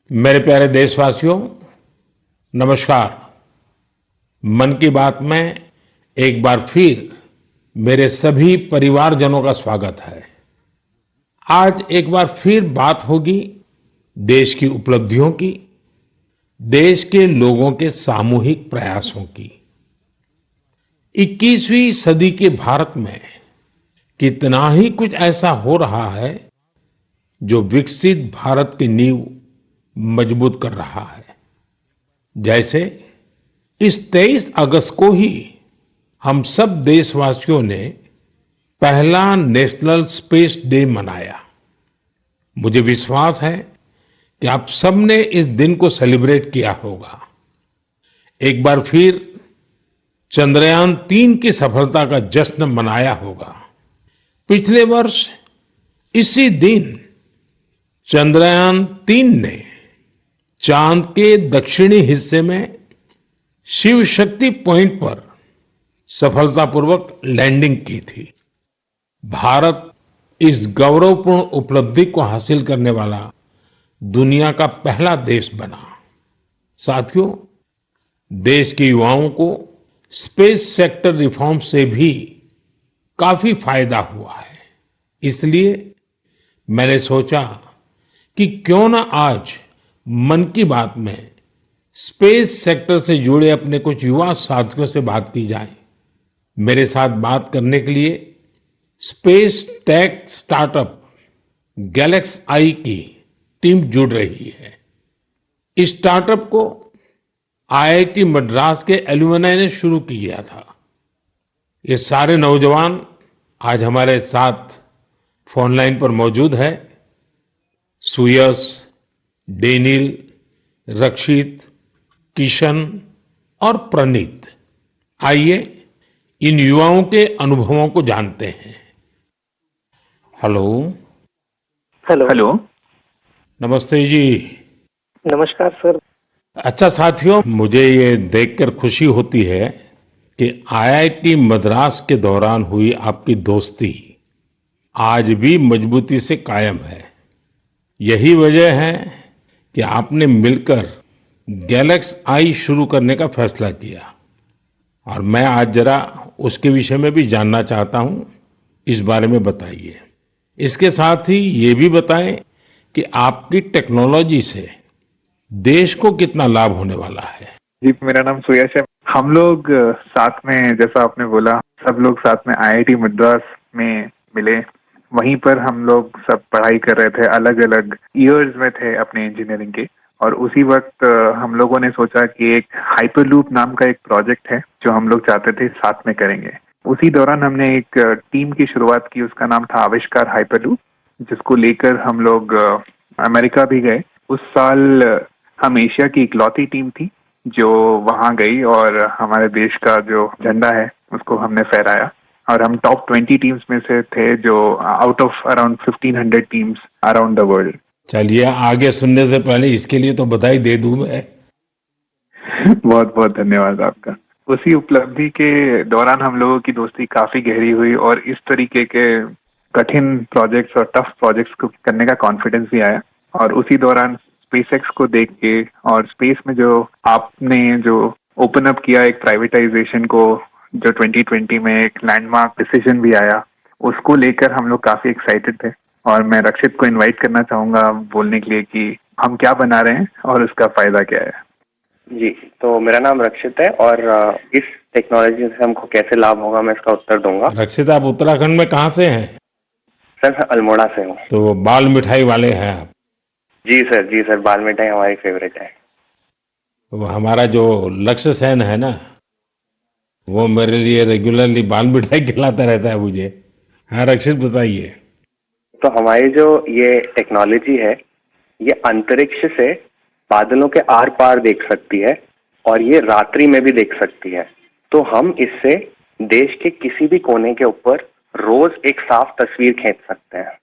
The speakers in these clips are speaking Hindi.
मेरे प्यारे देशवासियों, नमस्कार। मन की बात में एक बार फिर मेरे सभी परिवारजनों का स्वागत है। आज एक बार फिर बात होगी देश की उपलब्धियों की, देश के लोगों के सामूहिक प्रयासों की। 21वीं सदी के भारत में कितना ही कुछ ऐसा हो रहा है जो विकसित भारत की नींव मजबूत कर रहा है। जैसे इस 23 अगस्त को ही हम सब देशवासियों ने पहला नेशनल स्पेस डे मनाया। मुझे विश्वास है कि आप सबने इस दिन को सेलिब्रेट किया होगा। एक बार फिर चंद्रयान 3 की सफलता का जश्न मनाया होगा। पिछले वर्ष इसी दिन चंद्रयान 3 ने चांद के दक्षिणी हिस्से में शिव शक्ति पॉइंट पर सफलतापूर्वक लैंडिंग की थी। भारत इस गौरवपूर्ण उपलब्धि को हासिल करने वाला दुनिया का पहला देश बना। साथियों, देश के युवाओं को स्पेस सेक्टर रिफॉर्म से भी काफी फायदा हुआ है। इसलिए मैंने सोचा कि क्यों ना आज मन की बात में स्पेस सेक्टर से जुड़े अपने कुछ युवा साथियों से बात की जाए। मेरे साथ बात करने के लिए स्पेस टेक स्टार्टअप गैलेक्स आई की टीम जुड़ रही है। इस स्टार्टअप को आईआईटी मद्रास के एलुमनाई ने शुरू किया था। ये सारे नौजवान आज हमारे साथ फोन लाइन पर मौजूद है। सुयश, डेनिल, रक्षित, किशन और प्रणीत। आइए इन युवाओं के अनुभवों को जानते हैं। हेलो। हेलो। हेलो। नमस्ते जी। नमस्कार सर। अच्छा साथियों, मुझे ये देखकर खुशी होती है कि आईआईटी मद्रास के दौरान हुई आपकी दोस्ती आज भी मजबूती से कायम है। यही वजह है कि आपने मिलकर गैलेक्स आई शुरू करने का फैसला किया और मैं आज जरा उसके विषय में भी जानना चाहता हूं। इस बारे में बताइए। इसके साथ ही ये भी बताएं कि आपकी टेक्नोलॉजी से देश को कितना लाभ होने वाला है। जी, मेरा नाम सुयश है। हम लोग साथ में, जैसा आपने बोला, सब लोग साथ में आईआईटी मद्रास में मिले। वहीं पर हम लोग सब पढ़ाई कर रहे थे, अलग अलग ईयर्स में थे अपने इंजीनियरिंग के। और उसी वक्त हम लोगों ने सोचा कि एक हाइपरलूप नाम का एक प्रोजेक्ट है जो हम लोग चाहते थे साथ में करेंगे। उसी दौरान हमने एक टीम की शुरुआत की, उसका नाम था आविष्कार हाइपरलूप, जिसको लेकर हम लोग अमेरिका भी गए। उस साल हम एशिया की इकलौती टीम थी जो वहां गई और हमारे देश का जो झंडा है उसको हमने फहराया। और हम टॉप 20 टीम्स में से थे, जो out of around 1500 teams around the world. चलिए, आगे सुनने से पहले इसके लिए तो बधाई दे दूं मैं। बहुत बहुत धन्यवाद आपका। उसी उपलब्धि के दौरान हम लोगों की दोस्ती काफी गहरी हुई और इस तरीके के कठिन प्रोजेक्ट्स और टफ प्रोजेक्ट्स को करने का कॉन्फिडेंस भी आया। और उसी दौरान स्पेसएक्स को देख के और स्पेस में जो आपने जो ओपन अप किया एक प्राइवेटाइजेशन को, जो 2020 में एक लैंडमार्क डिसीजन भी आया, उसको लेकर हम लोग काफी एक्साइटेड थे। और मैं रक्षित को इनवाइट करना चाहूंगा बोलने के लिए कि हम क्या बना रहे हैं और उसका फायदा क्या है। जी, तो मेरा नाम रक्षित है और इस टेक्नोलॉजी से हमको कैसे लाभ होगा मैं इसका उत्तर दूंगा। रक्षित, आप उत्तराखंड में कहाँ से हैं? सर, मैं अल्मोड़ा से हूँ। तो बाल मिठाई वाले हैं आप? जी सर, बाल मिठाई हमारी फेवरेट है। तो हमारा जो लक्ष्य सेन है ना, वो मेरे लिए रेगुलरली बाल मिठाई खिलाता रहता है मुझे। हाँ रक्षित, बताइए। तो हमारी जो ये टेक्नोलॉजी है, ये अंतरिक्ष से बादलों के आर पार देख सकती है और ये रात्रि में भी देख सकती है। तो हम इससे देश के किसी भी कोने के ऊपर रोज एक साफ तस्वीर खींच सकते हैं।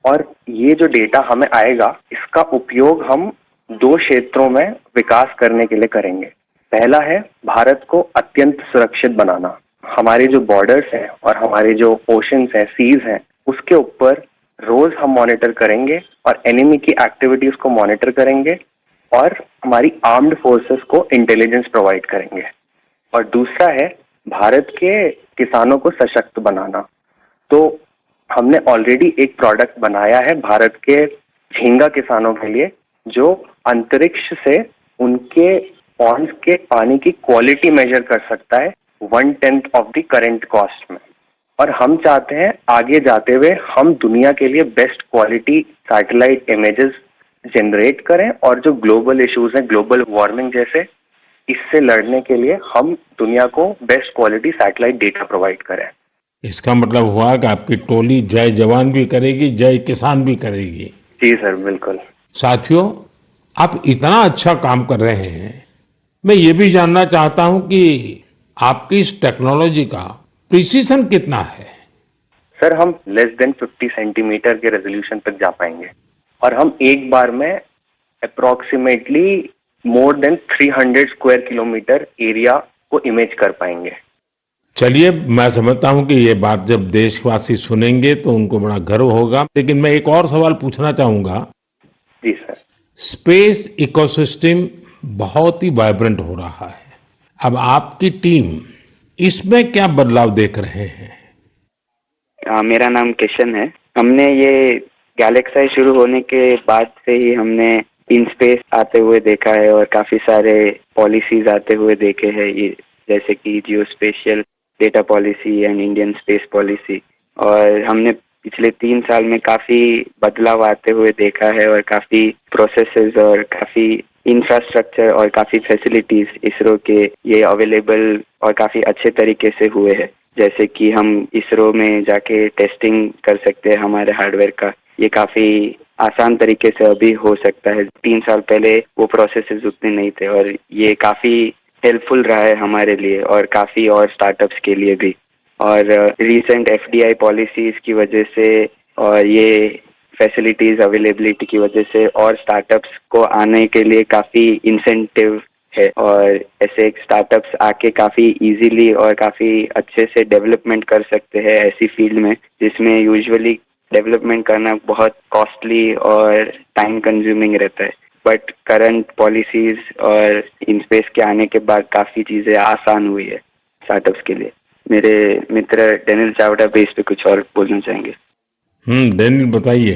और ये जो डेटा हमें आएगा, इसका उपयोग हम 2 क्षेत्रों में विकास करने के लिए करेंगे। पहला है भारत को अत्यंत सुरक्षित बनाना। हमारे जो बॉर्डर्स हैं और हमारे जो ओशंस हैं, सीज हैं, उसके ऊपर रोज हम मॉनिटर करेंगे और एनिमी की एक्टिविटीज को मॉनिटर करेंगे और हमारी आर्म्ड फोर्सेस को इंटेलिजेंस प्रोवाइड करेंगे। और दूसरा है भारत के किसानों को सशक्त बनाना। तो हमने ऑलरेडी एक प्रोडक्ट बनाया है भारत के झींगा किसानों के लिए, जो अंतरिक्ष से उनके पॉन्ड्स के पानी की क्वालिटी मेजर कर सकता है 1/10 ऑफ द करेंट कॉस्ट में। और हम चाहते हैं आगे जाते हुए हम दुनिया के लिए best quality satellite images generate करें, और जो ग्लोबल इश्यूज हैं, ग्लोबल वार्मिंग जैसे, इससे लड़ने के लिए हम दुनिया को best quality satellite data provide करें। इसका मतलब हुआ कि आपकी टोली जय जवान भी करेगी, जय किसान भी करेगी। जी सर, बिल्कुल। साथियों, आप इतना अच्छा काम कर रहे हैं, मैं ये भी जानना चाहता हूं कि आपकी इस टेक्नोलॉजी का प्रिसीजन कितना है? सर, हम लेस देन 50 सेंटीमीटर के रेजोल्यूशन तक जा पाएंगे, और हम एक बार में approximately more than 300 square kilometre area को इमेज कर पाएंगे। चलिए, मैं समझता हूं कि ये बात जब देशवासी सुनेंगे तो उनको बड़ा गर्व होगा, लेकिन मैं एक और सवाल पूछना चाहूंगा। जी सर। स्पेस इकोसिस्टम बहुत ही वाइब्रेंट हो रहा है। अब आपकी टीम इसमें क्या बदलाव देख रहे हैं? मेरा नाम किशन है। हमने ये गैलेक्साई शुरू होने के बाद से ही हमने इन स्पेस आते हुए देखा है और काफी सारे पॉलिसीज आते हुए देखे हैं, ये जैसे कि geospatial data policy and Indian space policy. और हमने पिछले 3 साल में काफी बदलाव आते हुए देखा है और काफी प्रोसेसेस और काफी इंफ्रास्ट्रक्चर और काफी फैसिलिटीज इसरो के ये अवेलेबल और काफी अच्छे तरीके से हुए हैं। जैसे कि हम इसरो में जाके टेस्टिंग कर सकते हैं हमारे हार्डवेयर का, ये काफी आसान तरीके से अभी हो सकता है। 3 साल पहले वो प्रोसेसेस उतने नहीं थे, और ये काफी हेल्पफुल रहा है हमारे लिए और काफी और स्टार्टअप्स के लिए भी। और रिसेंट एफडीआई पॉलिसीज की वजह से और ये फैसिलिटीज अवेलेबिलिटी की वजह से और स्टार्टअप्स को आने के लिए काफी इंसेंटिव है, और ऐसे स्टार्टअप्स आके काफी इजीली और काफी अच्छे से डेवलपमेंट कर सकते हैं ऐसी फील्ड में जिसमें यूजुअली डेवलपमेंट करना बहुत कॉस्टली और टाइम कंज्यूमिंग रहता है। बट करंट पॉलिसीज और इन स्पेस के आने के बाद काफी चीजें आसान हुई है स्टार्टअप्स के लिए। मेरे मित्र डेनियल चावड़ा भी इस पे कुछ और बोलना चाहेंगे। डेनियल बताइए।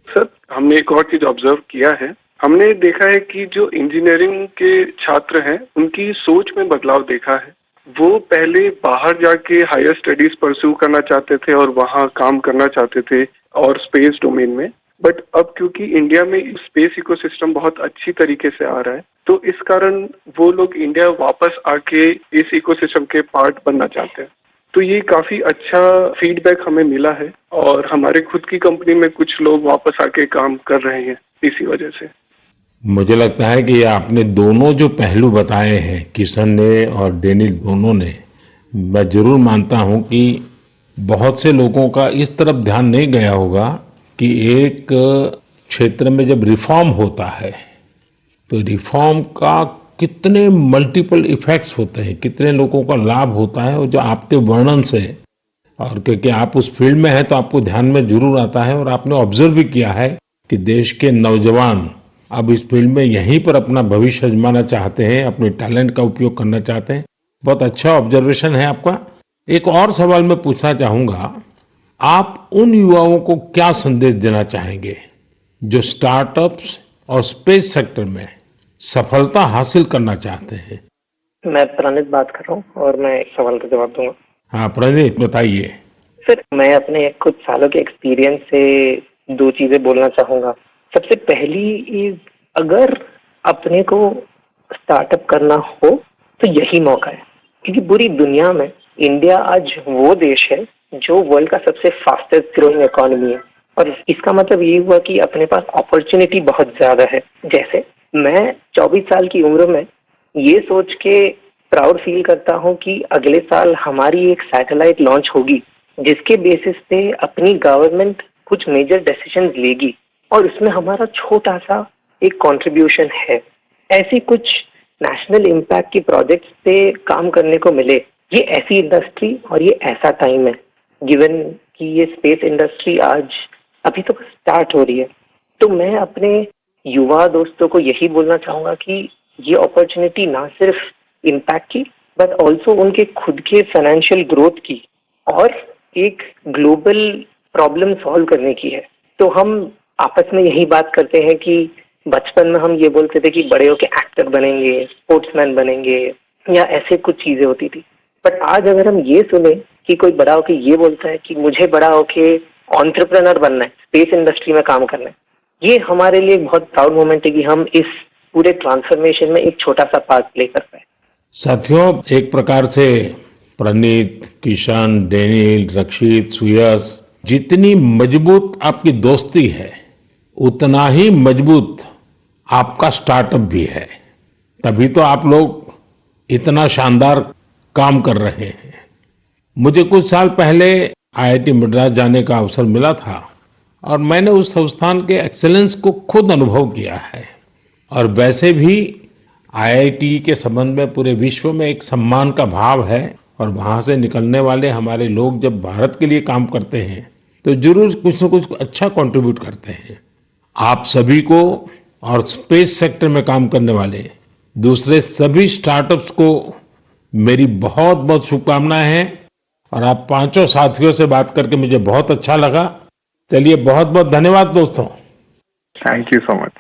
सर, हमने एक और चीज ऑब्जर्व किया है। हमने देखा है कि जो इंजीनियरिंग के छात्र हैं उनकी सोच में बदलाव देखा है। वो पहले बाहर जाके हायर स्टडीज परस्यू करना चाहते थे और वहाँ काम करना चाहते थे और स्पेस डोमेन में, बट अब क्योंकि इंडिया में स्पेस इकोसिस्टम बहुत अच्छी तरीके से आ रहा है, तो इस कारण वो लोग इंडिया वापस आके इस इकोसिस्टम के पार्ट बनना चाहते हैं। तो ये काफी अच्छा फीडबैक हमें मिला है, और हमारे खुद की कंपनी में कुछ लोग वापस आके काम कर रहे हैं इसी वजह से। मुझे लगता है कि आपने दोनों जो पहलू बताए हैं, किशन ने और डेनियल दोनों ने, मैं जरूर मानता हूं कि बहुत से लोगों का इस तरफ ध्यान नहीं गया होगा कि एक क्षेत्र में जब रिफॉर्म होता है तो रिफॉर्म का कितने मल्टीपल इफेक्ट्स होते हैं, कितने लोगों का लाभ होता है, और जो आपके वर्णन से, और क्योंकि आप उस फील्ड में हैं तो आपको ध्यान में जरूर आता है, और आपने ऑब्जर्व भी किया है कि देश के नौजवान अब इस फील्ड में यहीं पर अपना भविष्य आजमाना चाहते हैं, अपने टैलेंट का उपयोग करना चाहते हैं। बहुत अच्छा ऑब्जर्वेशन है आपका। एक और सवाल मैं पूछना चाहूंगा, आप उन युवाओं को क्या संदेश देना चाहेंगे जो स्टार्टअप्स और स्पेस सेक्टर में सफलता हासिल करना चाहते हैं? मैं प्रणीत बात कर रहा हूँ और मैं एक सवाल का जवाब दूंगा। हाँ प्रणीत, बताइए। सर, मैं अपने कुछ सालों के एक्सपीरियंस से 2 चीजें बोलना चाहूंगा। सबसे पहली इज, अगर अपने को स्टार्टअप करना हो तो यही मौका है, क्योंकि पूरी दुनिया में इंडिया आज वो देश है जो वर्ल्ड का सबसे फास्टेस्ट ग्रोइंग इकोनॉमी है, और इसका मतलब ये हुआ कि अपने पास अपॉर्चुनिटी बहुत ज्यादा है। जैसे मैं 24 साल की उम्र में ये सोच के प्राउड फील करता हूँ कि अगले साल हमारी एक सैटेलाइट लॉन्च होगी जिसके बेसिस पे अपनी गवर्नमेंट कुछ मेजर डिसीजंस लेगी, और उसमें हमारा छोटा सा एक कंट्रीब्यूशन है। ऐसी कुछ नेशनल इम्पैक्ट की प्रोजेक्ट्स पे काम करने को मिले, ये ऐसी इंडस्ट्री और ये ऐसा टाइम है, गिवन कि ये स्पेस इंडस्ट्री आज अभी तो स्टार्ट हो रही है। तो मैं अपने युवा दोस्तों को यही बोलना चाहूंगा कि ये अपॉर्चुनिटी ना सिर्फ इम्पैक्ट की बट ऑल्सो उनके खुद के फाइनेंशियल ग्रोथ की और एक ग्लोबल प्रॉब्लम सॉल्व करने की है। तो हम आपस में यही बात करते हैं कि बचपन में हम ये बोलते थे कि बड़े होके एक्टर बनेंगे, स्पोर्ट्समैन बनेंगे या ऐसे कुछ चीजें होती थी। बट आज अगर हम ये सुने कि कोई बड़ा होके ये बोलता है कि मुझे बड़ा होके एंटरप्रेन्योर बनना है, स्पेस इंडस्ट्री में काम करना है, ये हमारे लिए बहुत प्राउड मोमेंट है कि हम इस पूरे ट्रांसफॉर्मेशन में एक छोटा सा पार्ट प्ले कर पाए। साथियों, एक प्रकार से प्रणीत, किशन, डेनिल, रक्षित, सुयस, जितनी मजबूत आपकी दोस्ती है उतना ही मजबूत आपका स्टार्टअप भी है। तभी तो आप लोग इतना शानदार काम कर रहे हैं। मुझे कुछ साल पहले आईआईटी मद्रास जाने का अवसर मिला था और मैंने उस संस्थान के एक्सेलेंस को खुद अनुभव किया है। और वैसे भी आईआईटी के संबंध में पूरे विश्व में एक सम्मान का भाव है और वहां से निकलने वाले हमारे लोग जब भारत के लिए काम करते हैं तो जरूर कुछ न कुछ अच्छा कंट्रीब्यूट करते हैं। आप सभी को और स्पेस सेक्टर में काम करने वाले दूसरे सभी स्टार्टअप्स को मेरी बहुत बहुत शुभकामनाएं हैं। और आप पांचों साथियों से बात करके मुझे बहुत अच्छा लगा। चलिए, बहुत बहुत धन्यवाद दोस्तों। Thank you so much.